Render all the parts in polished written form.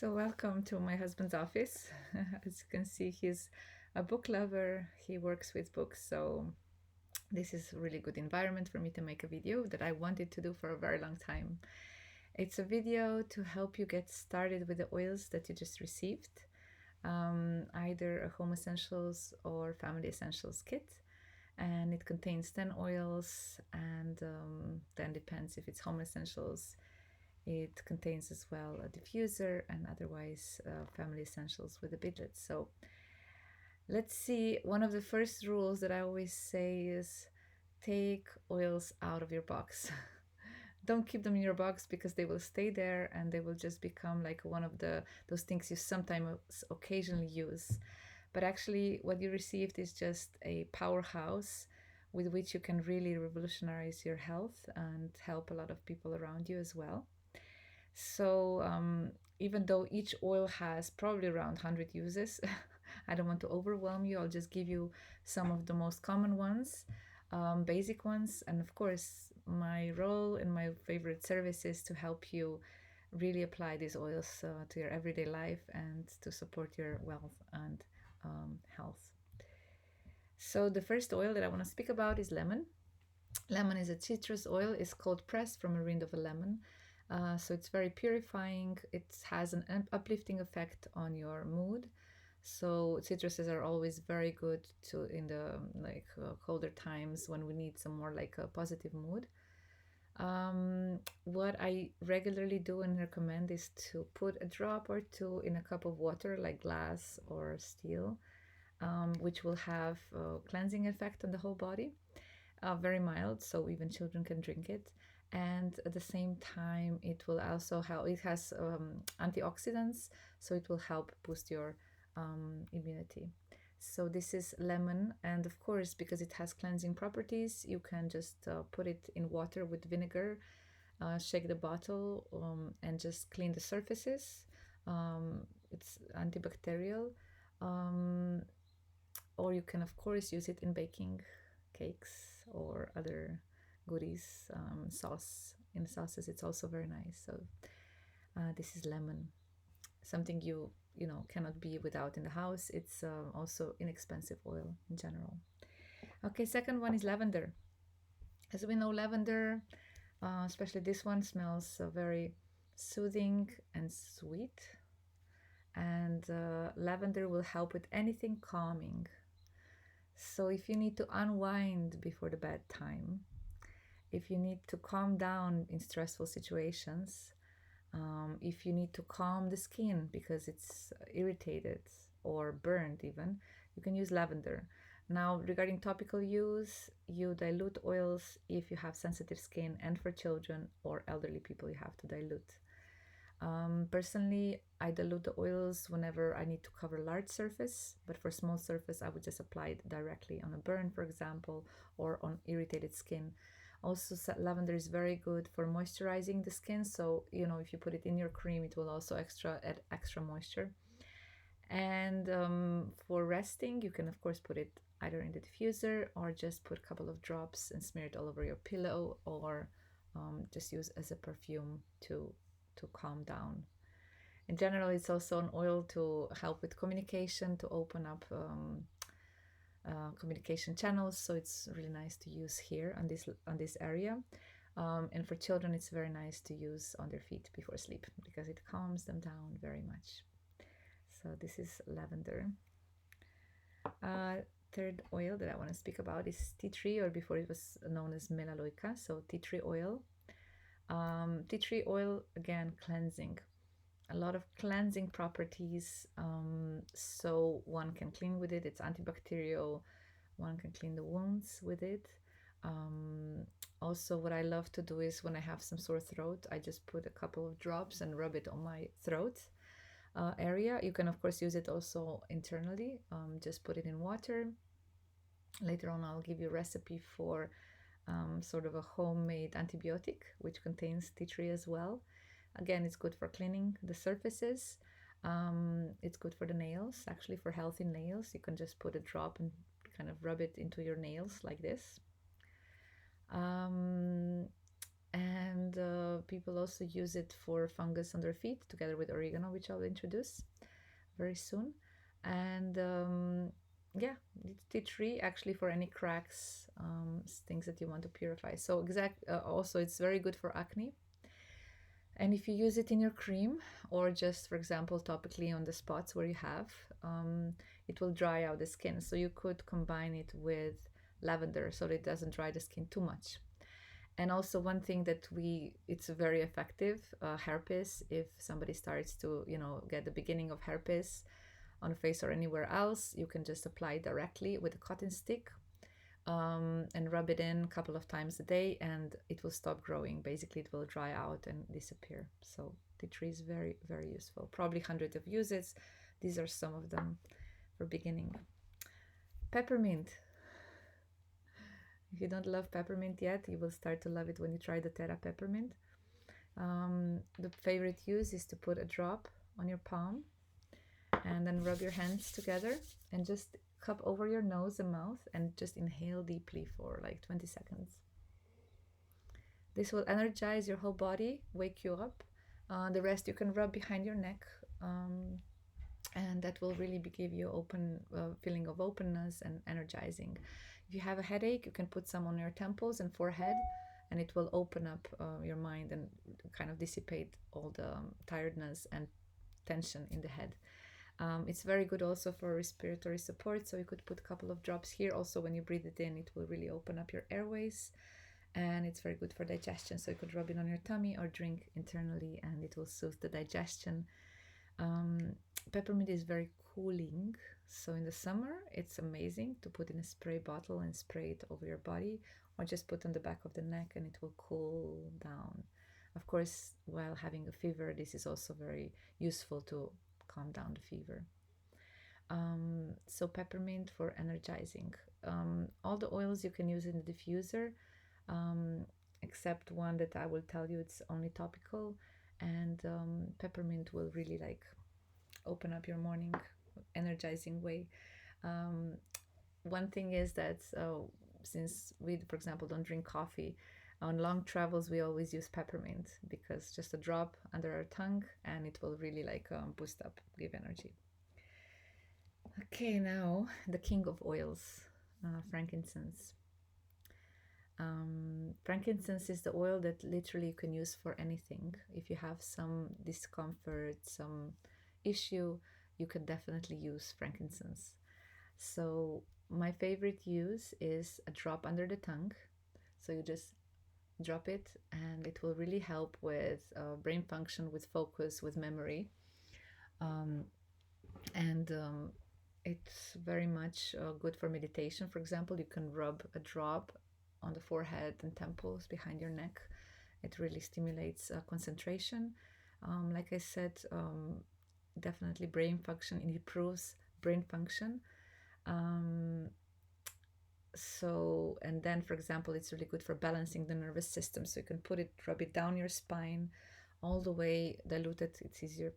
So, welcome to my husband's office. As you can see, he's a book lover. He works with books, so this is a really good environment for me to make a video that I wanted to do for a very long time. It's a video to help you get started with the oils that you just received, either a Home Essentials or Family Essentials kit. And it contains 10 oils, and then depends if it's Home Essentials. It contains as well a diffuser and otherwise family essentials with a bidlet. So let's see. One of the first rules that I always say is take oils out of your box. Don't keep them in your box because they will stay there and they will just become like one of those things you sometimes occasionally use. But actually, what you received is just a powerhouse with which you can really revolutionize your health and help a lot of people around you as well. So even though each oil has probably around 100 uses, I don't want to overwhelm you. I'll just give you some of the most common ones, basic ones. And of course, my role and my favorite service is to help you really apply these oils to your everyday life and to support your wealth and health. So the first oil that I want to speak about is lemon. Lemon is a citrus oil. It's cold pressed from a rind of a lemon. So it's very purifying. It has an uplifting effect on your mood. So citruses are always very good to in the colder times when we need some more like a positive mood. What I regularly do and recommend is to put a drop or two in a cup of water, like glass or steel, which will have a cleansing effect on the whole body. Very mild, so even children can drink it. And at the same time, it will also help. It has antioxidants, so it will help boost your immunity. So this is lemon, and of course, because it has cleansing properties, you can just put it in water with vinegar, shake the bottle, and just clean the surfaces. It's antibacterial. Um, or you can, of course, use it in baking cakes or other goodies, sauce. In sauces, it's also very nice. So this is lemon, something you cannot be without in the house. It's also inexpensive oil in general. Okay, second one is lavender. As we know, lavender, especially this one, smells very soothing and sweet. And lavender will help with anything calming. So if you need to unwind before the bedtime, if you need to calm down in stressful situations, if you need to calm the skin because it's irritated or burned even, you can use lavender. Now, regarding topical use, you dilute oils if you have sensitive skin, and for children or elderly people, you have to dilute. Personally, I dilute the oils whenever I need to cover large surface, but for small surface, I would just apply it directly on a burn, for example, or on irritated skin. Also, lavender is very good for moisturizing the skin. So, if you put it in your cream, it will also add extra moisture. And for resting, you can, of course, put it either in the diffuser or just put a couple of drops and smear it all over your pillow, or just use as a perfume to calm down. In general, it's also an oil to help with communication, to open up communication channels. So it's really nice to use here on this area. And for children, it's very nice to use on their feet before sleep because it calms them down very much. So this is lavender. Third oil that I want to speak about is tea tree, or before it was known as melaleuca. So tea tree oil. Tea tree oil, again, cleansing. A lot of cleansing properties. So one can clean with it. It's antibacterial. One can clean the wounds with it. Also, what I love to do is when I have some sore throat, I just put a couple of drops and rub it on my throat area. You can, of course, use it also internally. Just put it in water. Later on, I'll give you a recipe for sort of a homemade antibiotic, which contains tea tree as well. Again, it's good for cleaning the surfaces. It's good for the nails, actually, for healthy nails. You can just put a drop and kind of rub it into your nails like this. And people also use it for fungus on their feet together with oregano, which I'll introduce very soon. And yeah, tea tree actually for any cracks, things that you want to purify. So also it's very good for acne. And if you use it in your cream or just, for example, topically on the spots where you have, it will dry out the skin. So you could combine it with lavender so that it doesn't dry the skin too much. And also one thing that it's very effective, herpes. If somebody starts to, get the beginning of herpes on the face or anywhere else, you can just apply it directly with a cotton stick, and rub it in a couple of times a day, and it will stop growing. Basically, it will dry out and disappear. So tea tree is very, very useful. Probably hundreds of uses. These are some of them for beginning. Peppermint. If you don't love peppermint yet, you will start to love it when you try the Terra peppermint. The favorite use is to put a drop on your palm and then rub your hands together and just cup over your nose and mouth and just inhale deeply for like 20 seconds. This will energize your whole body, wake you up. The rest you can rub behind your neck, and that will really give you open feeling of openness and energizing. If you have a headache, you can put some on your temples and forehead, and it will open up your mind and kind of dissipate all the tiredness and tension in the head. It's very good also for respiratory support, so you could put a couple of drops here. Also, when you breathe it in, it will really open up your airways, and it's very good for digestion, so you could rub it on your tummy or drink internally, and it will soothe the digestion. Peppermint is very cooling, so in the summer it's amazing to put in a spray bottle and spray it over your body, or just put on the back of the neck and it will cool down. Of course, while having a fever, this is also very useful to calm down the fever. So peppermint for energizing. All the oils you can use in the diffuser, except one that I will tell you it's only topical, and peppermint will really like open up your morning energizing way. One thing is that since we, for example, don't drink coffee, on long travels we always use peppermint, because just a drop under our tongue and it will really like boost up, give energy. Okay, now the king of oils, frankincense. Frankincense is the oil that literally you can use for anything. If you have some discomfort, some issue, you can definitely use frankincense. So my favorite use is a drop under the tongue. So you just drop it and it will really help with brain function, with focus, with memory. And it's very much good for meditation. For example, you can rub a drop on the forehead and temples behind your neck. It really stimulates concentration. Like I said, definitely brain function. It improves brain function. So, and then, for example, it's really good for balancing the nervous system. So you can rub it down your spine, all the way, dilute it. It's easier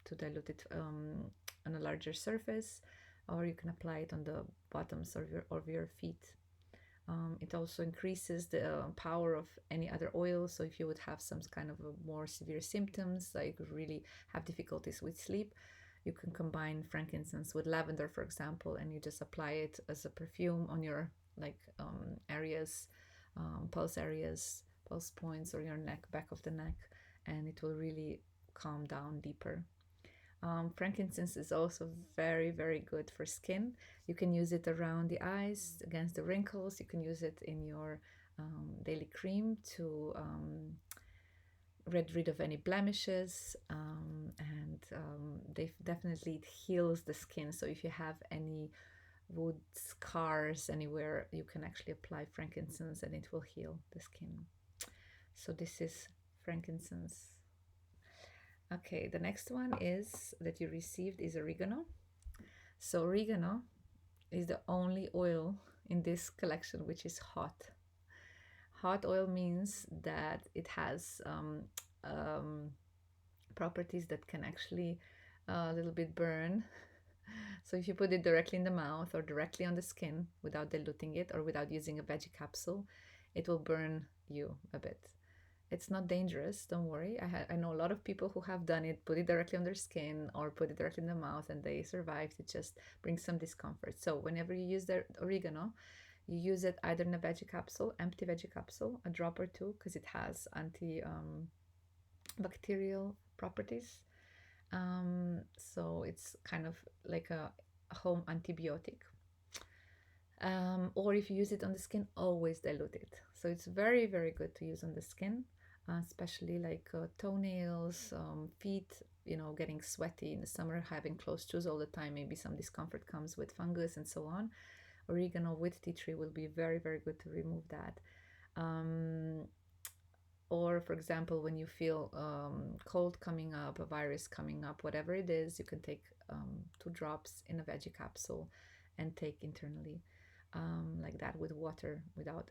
to dilute it on a larger surface, or you can apply it on the bottoms of your feet. It also increases the power of any other oil. So if you would have some kind of more severe symptoms, like really have difficulties with sleep, you can combine frankincense with lavender, for example, and you just apply it as a perfume on your areas, pulse points, or your neck, back of the neck, and it will really calm down deeper. Frankincense is also very, very good for skin. You can use it around the eyes, against the wrinkles. You can use it in your daily cream to get rid of any blemishes, and definitely it heals the skin. So if you have any wood scars anywhere, you can actually apply frankincense and it will heal the skin. So this is frankincense. Okay, the next one is that you received is oregano. So oregano is the only oil in this collection which is hot. Hot oil means that it has properties that can actually a little bit burn. So if you put it directly in the mouth or directly on the skin without diluting it or without using a veggie capsule, it will burn you a bit. It's not dangerous, don't worry. I know a lot of people who have done it, put it directly on their skin or put it directly in the mouth, and they survived. It just brings some discomfort. So whenever you use the oregano, you use it either in a veggie capsule, empty veggie capsule, a drop or two, because it has bacterial properties. So it's kind of like a home antibiotic. Or if you use it on the skin, always dilute it. So it's very, very good to use on the skin, especially like toenails, feet, getting sweaty in the summer, having closed shoes all the time. Maybe some discomfort comes with fungus and so on. Oregano with tea tree will be very, very good to remove that. Or, for example, when you feel cold coming up, a virus coming up, whatever it is, you can take 2 drops in a veggie capsule and take internally, like that, with water without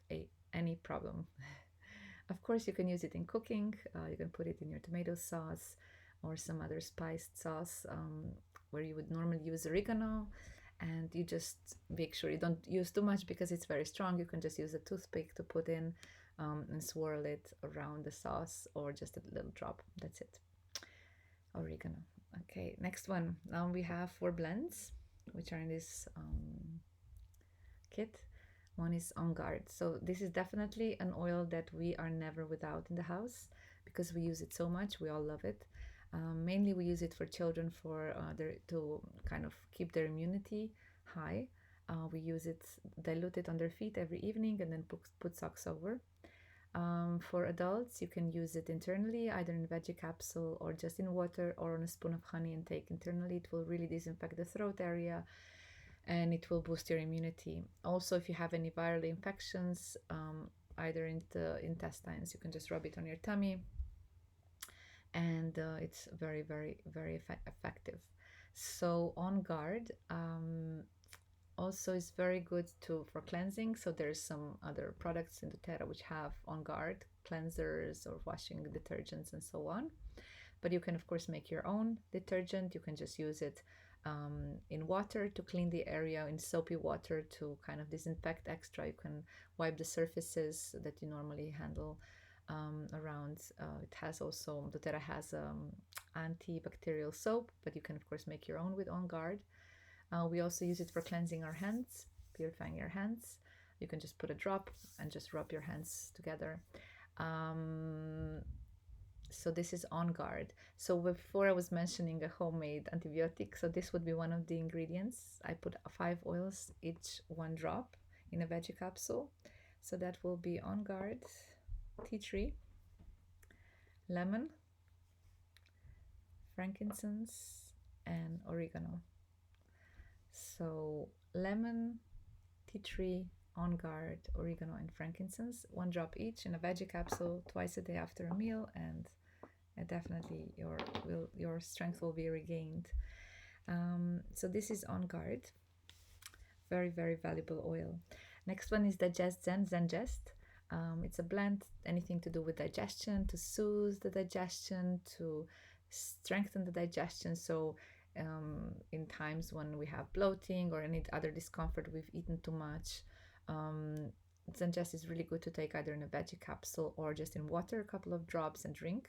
any problem. Of course, you can use it in cooking. You can put it in your tomato sauce or some other spiced sauce where you would normally use oregano. And you just make sure you don't use too much because it's very strong. You can just use a toothpick to put in and swirl it around the sauce, or just a little drop. That's it. Oregano. Okay, next one. Now we have 4 blends, which are in this kit. One is On Guard. So this is definitely an oil that we are never without in the house because we use it so much. We all love it. Mainly we use it for children to kind of keep their immunity high. We use it, dilute it on their feet every evening, and then put socks over. For adults, you can use it internally, either in veggie capsule or just in water or on a spoon of honey and take internally. It will really disinfect the throat area and it will boost your immunity. Also, if you have any viral infections, either in the intestines, you can just rub it on your tummy, and it's very, very, very effective. So On Guard also is very good for cleansing. So there's some other products in doTERRA which have On Guard cleansers or washing detergents and so on, but you can of course make your own detergent. You can just use it in water to clean the area, in soapy water to kind of disinfect extra. You can wipe the surfaces that you normally handle around. It has also, doTERRA has antibacterial soap, but you can of course make your own with On Guard. We also use it for cleansing our hands, purifying your hands. You can just put a drop and just rub your hands together. So this is On Guard. So before I was mentioning a homemade antibiotic, so this would be one of the ingredients. I put 5 oils, each 1 drop in a veggie capsule. So that will be On Guard, tea tree, lemon, frankincense, and oregano. So lemon, tea tree, On Guard, oregano, and frankincense, 1 drop each in a veggie capsule twice a day after a meal, and definitely your strength will be regained. So this is On Guard. Very, very valuable oil. Next one is Digest Zen, Zengest. It's a blend, anything to do with digestion, to soothe the digestion, to strengthen the digestion. So in times when we have bloating or any other discomfort, we've eaten too much, Zengest is really good to take either in a veggie capsule or just in water, a couple of drops, and drink.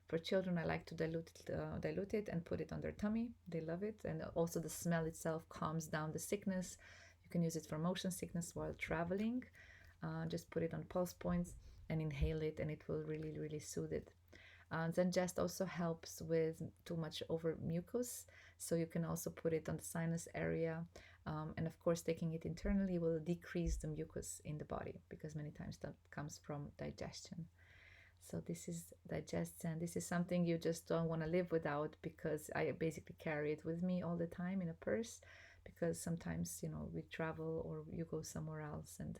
For children, I like to dilute it and put it on their tummy. They love it. And also the smell itself calms down the sickness. You can use it for motion sickness while traveling. Just put it on pulse points and inhale it, and it will really, really soothe it. Zengest also helps with too much over mucus, so you can also put it on the sinus area. And of course, taking it internally will decrease the mucus in the body, because many times that comes from digestion. So this is Digest, and this is something you just don't want to live without, because I basically carry it with me all the time in a purse, because sometimes we travel or you go somewhere else, and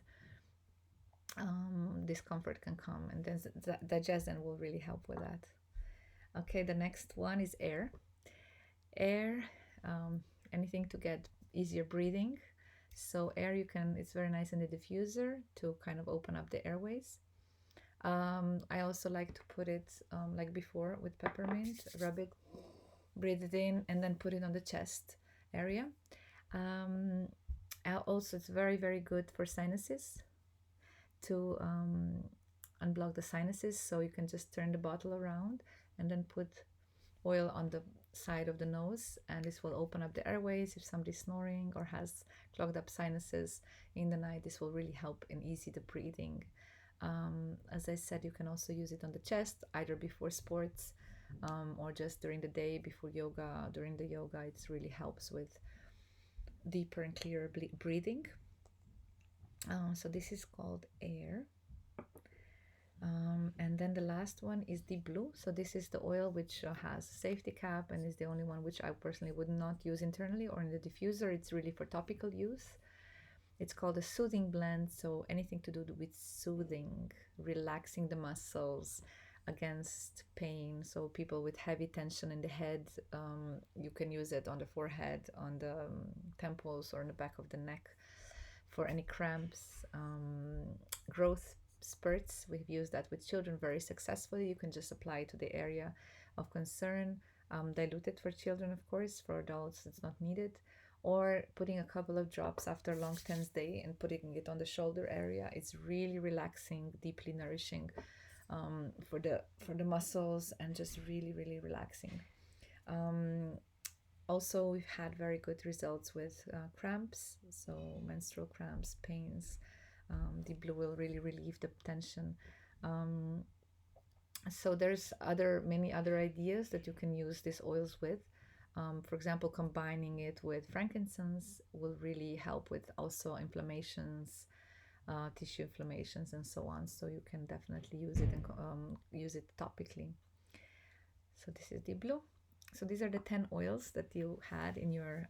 discomfort can come, and then Digest will really help with that. Okay, the next one is Air. Anything to get easier breathing. So Air, it's very nice in the diffuser to kind of open up the airways. I also like to put it like before with peppermint, rub it, breathe it in, and then put it on the chest area. Also, it's very, very good for sinuses to unblock the sinuses. So you can just turn the bottle around and then put oil on the side of the nose, and this will open up the airways. If somebody's snoring or has clogged up sinuses in the night, this will really help and ease the breathing. As I said, you can also use it on the chest, either before sports or just during the day before yoga. During the yoga, it really helps with deeper and clearer breathing. So this is called Air. And then the last one is Deep Blue. So this is the oil which has a safety cap and is the only one which I personally would not use internally or in the diffuser. It's really for topical use. It's called a soothing blend, so anything to do with soothing, relaxing the muscles against pain. So people with heavy tension in the head, you can use it on the forehead, on the temples, or in the back of the neck for any cramps, growth spurts. We've used that with children very successfully. You can just apply it to the area of concern, diluted for children, of course. For adults, it's not needed. Or putting a couple of drops after a long tense day and putting it on the shoulder area. It's really relaxing, deeply nourishing for the muscles, and just really, really relaxing. Also, we've had very good results with cramps, so menstrual cramps, pains. Deep Blue will really relieve the tension. So there's many other ideas that you can use these oils with. For example, combining it with frankincense will really help with also inflammations, tissue inflammations, and so on. So you can definitely use it and use it topically. So this is Deep Blue. So these are the 10 oils that you had in your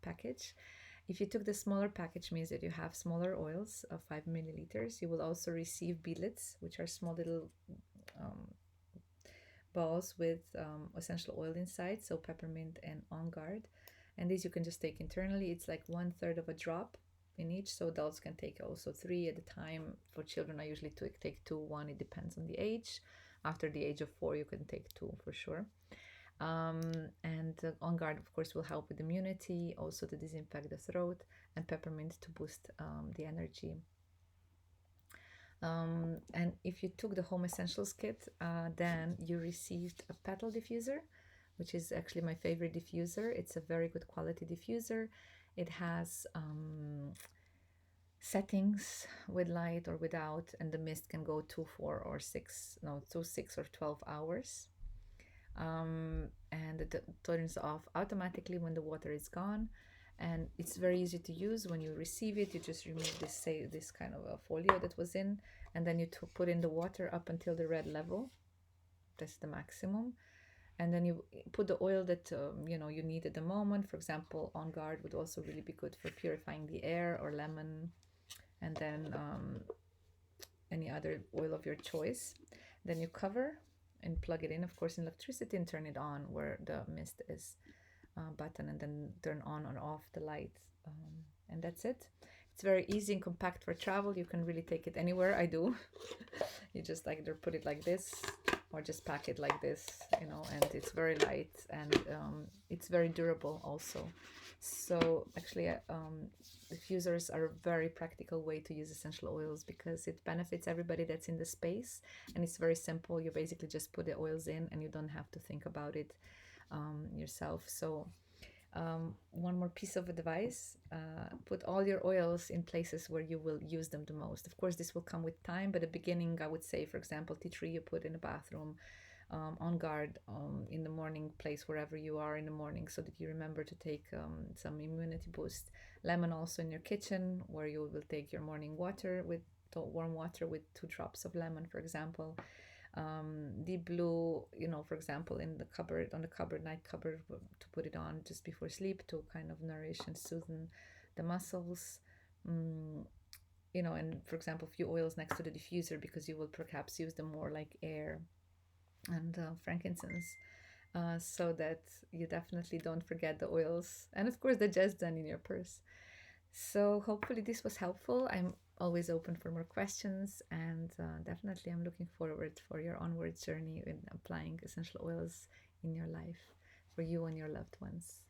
package. If you took the smaller package, means that you have smaller oils of 5 milliliters. You will also receive beadlets, which are small little balls with essential oil inside, so peppermint and On Guard. And these you can just take internally. It's like 1/3 of a drop in each, so adults can take also 3 at a time. For children, I usually take 2, 1, it depends on the age. After the age of 4, you can take 2 for sure. And On Guard, of course, will help with immunity, also to disinfect the throat, and peppermint to boost the energy. And if you took the Home Essentials kit, then you received a petal diffuser, which is actually my favorite diffuser. It's a very good quality diffuser. It has settings with light or without, and the mist can go to 6 or 12 hours. And it turns off automatically when the water is gone, and it's very easy to use. When you receive it, you just remove this kind of a folio that was in, and then you put in the water up until the red level. That's the maximum, and then you put the oil that you need at the moment. For example, On Guard would also really be good for purifying the air, or lemon, and then any other oil of your choice. Then you cover and plug it in, of course, in electricity, and turn it on where the mist is button, and then turn on or off the light, and that's it. It's very easy and compact for travel. You can really take it anywhere. I do. You just either put it like this or just pack it like this, and it's very light, and it's very durable also. So actually diffusers are a very practical way to use essential oils, because it benefits everybody that's in the space, and it's very simple. You basically just put the oils in, and you don't have to think about it yourself. So one more piece of advice: put all your oils in places where you will use them the most. Of course, this will come with time, but at the beginning, I would say, for example, tea tree you put in the bathroom, On Guard in the morning place, wherever you are in the morning, so that you remember to take some immunity boost. Lemon also in your kitchen, where you will take your morning water with warm water with 2 drops of lemon, for example. Deep Blue, for example, in the cupboard, on the cupboard, night cupboard, to put it on just before sleep to kind of nourish and soothe the muscles. And for example, a few oils next to the diffuser, because you will perhaps use them more, like air and frankincense, so that you definitely don't forget the oils, and of course the Jesdan in your purse. So hopefully this was helpful. I'm always open for more questions, and definitely I'm looking forward for your onward journey in applying essential oils in your life for you and your loved ones.